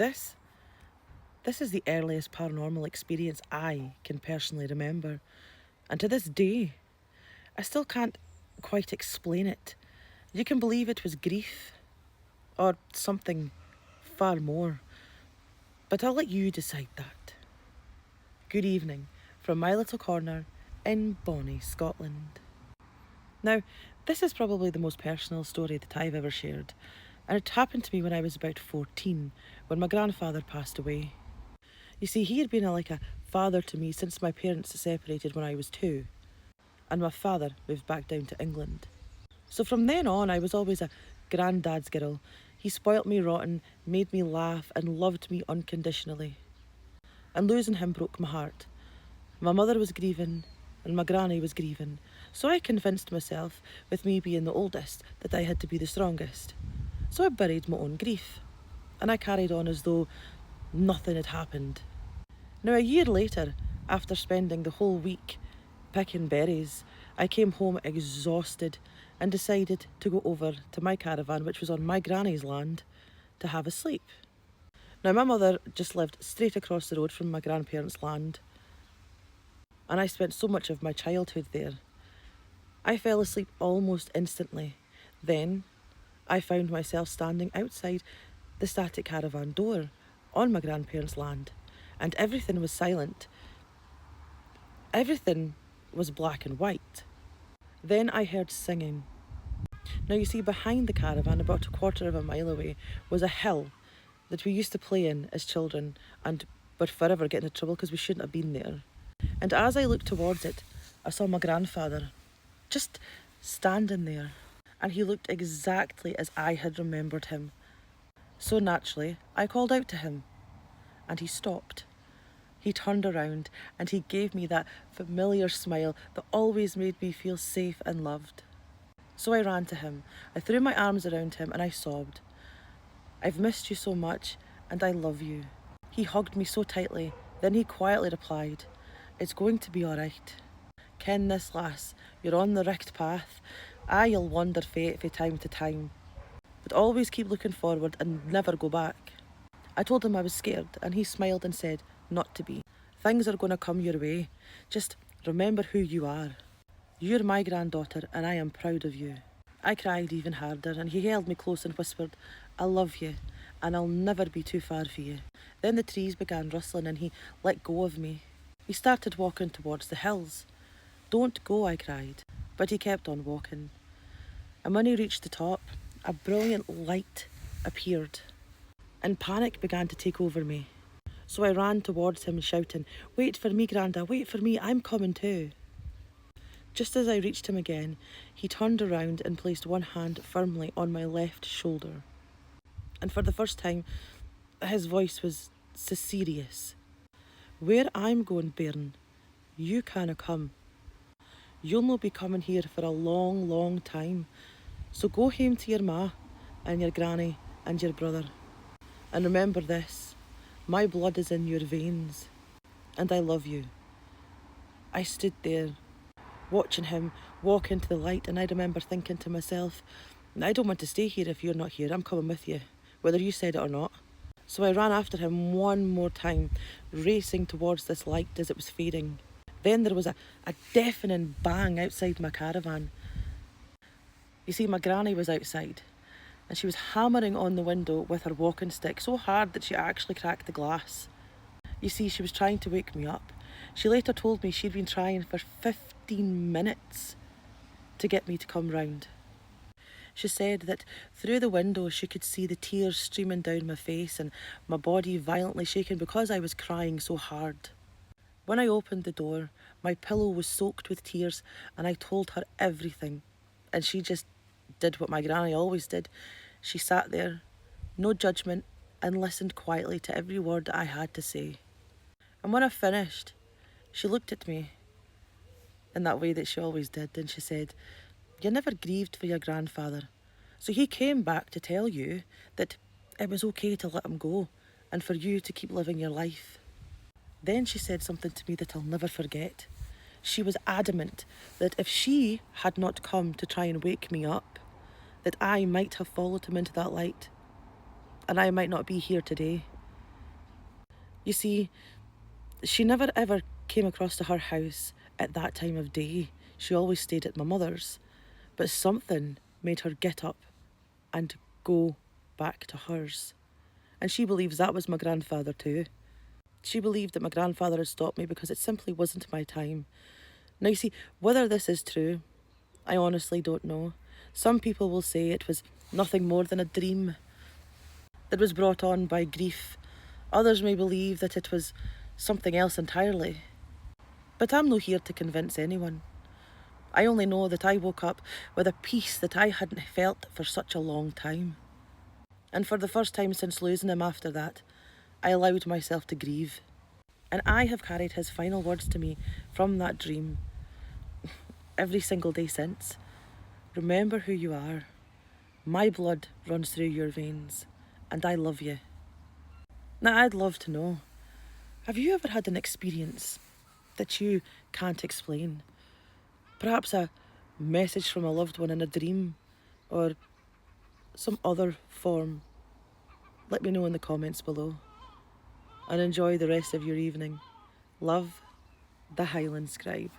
This is the earliest paranormal experience I can personally remember. And to this day, I still can't quite explain it. You can believe it was grief or something far more. But I'll let you decide that. Good evening from my little corner in bonny Scotland. Now, this is probably the most personal story that I've ever shared, and it happened to me when I was about 14, when my grandfather passed away. You see, he had been like a father to me since my parents separated when I was 2, and my father moved back down to England. So from then on, I was always a Grandad's girl. He spoilt me rotten, made me laugh, and loved me unconditionally. And losing him broke my heart. My mother was grieving, and my granny was grieving. So I convinced myself, with me being the oldest, that I had to be the strongest. So I buried my own grief, and I carried on as though nothing had happened. Now, a year later, after spending the whole week picking berries, I came home exhausted and decided to go over to my caravan, which was on my granny's land, to have a sleep. Now, my mother just lived straight across the road from my grandparents' land, and I spent so much of my childhood there. I fell asleep almost instantly. Then I found myself standing outside the static caravan door on my grandparents' land, and everything was silent. Everything was black and white. Then I heard singing. Now, you see, behind the caravan, about a quarter of a mile away, was a hill that we used to play in as children and would forever get into trouble because we shouldn't have been there. And as I looked towards it, I saw my grandfather just standing there, and he looked exactly as I had remembered him. So naturally, I called out to him, and he stopped. He turned around and he gave me that familiar smile that always made me feel safe and loved. So I ran to him, I threw my arms around him and I sobbed. "I've missed you so much and I love you." He hugged me so tightly, then he quietly replied, "It's going to be alright. Ken this, lass, you're on the richt path. Aye, you'll wander fate from time to time, but always keep looking forward and never go back." I told him I was scared and he smiled and said, "Not to be. Things are going to come your way. Just remember who you are. You're my granddaughter and I am proud of you." I cried even harder and he held me close and whispered, "I love you and I'll never be too far for you." Then the trees began rustling and he let go of me. He started walking towards the hills. "Don't go," I cried, but he kept on walking. And when he reached the top, a brilliant light appeared and panic began to take over me. So I ran towards him shouting, "Wait for me, Granda, wait for me, I'm coming too." Just as I reached him again, he turned around and placed one hand firmly on my left shoulder. And for the first time, his voice was serious. "Where I'm going, bairn, you canna come. You'll no be coming here for a long, long time. So go home to your ma and your granny and your brother. And remember this, my blood is in your veins, and I love you." I stood there, watching him walk into the light, and I remember thinking to myself, "I don't want to stay here if you're not here. I'm coming with you, whether you said it or not." So I ran after him one more time, racing towards this light as it was fading. Then there was a deafening bang outside my caravan. You see, my granny was outside, and she was hammering on the window with her walking stick so hard that she actually cracked the glass. You see, she was trying to wake me up. She later told me she'd been trying for 15 minutes to get me to come round. She said that through the window she could see the tears streaming down my face and my body violently shaking because I was crying so hard. When I opened the door, my pillow was soaked with tears and I told her everything. And she just did what my granny always did. She sat there, no judgment, and listened quietly to every word I had to say. And when I finished, she looked at me in that way that she always did, and she said, "You never grieved for your grandfather, so he came back to tell you that it was okay to let him go and for you to keep living your life." Then she said something to me that I'll never forget. She was adamant that if she had not come to try and wake me up, that I might have followed him into that light, and I might not be here today. You see, she never ever came across to her house at that time of day. She always stayed at my mother's. But something made her get up and go back to hers. And she believes that was my grandfather too. She believed that my grandfather had stopped me because it simply wasn't my time. Now, you see, whether this is true, I honestly don't know. Some people will say it was nothing more than a dream that was brought on by grief. Others may believe that it was something else entirely. But I'm no here to convince anyone. I only know that I woke up with a peace that I hadn't felt for such a long time. And for the first time since losing him after that, I allowed myself to grieve. And I have carried his final words to me from that dream every single day since. Remember who you are. My blood runs through your veins, and I love you. Now, I'd love to know, have you ever had an experience that you can't explain? Perhaps a message from a loved one in a dream, or some other form? Let me know in the comments below. And enjoy the rest of your evening. Love, the Highland Scribe.